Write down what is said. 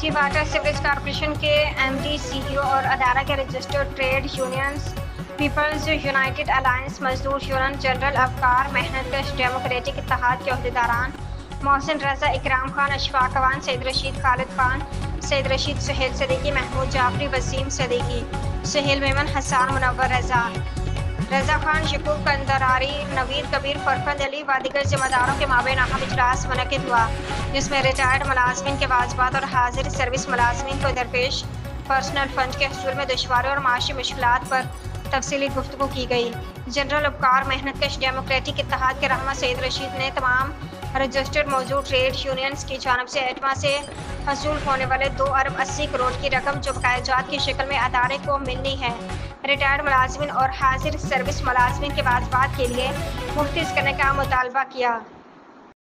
جی water sewerage corporation کے MD CEO اور ادارہ کے registered trade unions peoples united alliance مزدور یونین جنرل افکار محنت کش ڈیموکریٹک اتحاد کے عہدیداران محسن رضا اکرام خان اشفاق اوان سید رشید خالد خان سید رشید سہیل صدیقی محمود جعفری وسیم صدیقی سہیل میمن حسان منور رضا خان شکوب کندراری نوید کبیر فرقند علی و دیگر ذمہ داروں کے مابین اہم اجلاس منعقد ہوا جس میں ریٹائرڈ ملازمین کے واجبات اور حاضر سروس ملازمین کو درپیش پرسنل فنڈ کے حصول میں دشواریوں اور معاشی مشکلات پر تفصیلی گفتگو کی گئی۔ جنرل افکار محنت کش ڈیموکریٹک اتحاد کے رہنما سید رشید نے تمام رجسٹرڈ موجود ٹریڈ یونینز کی جانب سے ایٹما سے حصول ہونے والے 2 ارب 80 کروڑ کی رقم جو بقایا جات کی شکل میں ادارے کو ملنی ہے ریٹائرڈ ملازمین اور حاضر سروس ملازمین کے واجبات کے لیے محفوظ کرنے کا مطالبہ کیا۔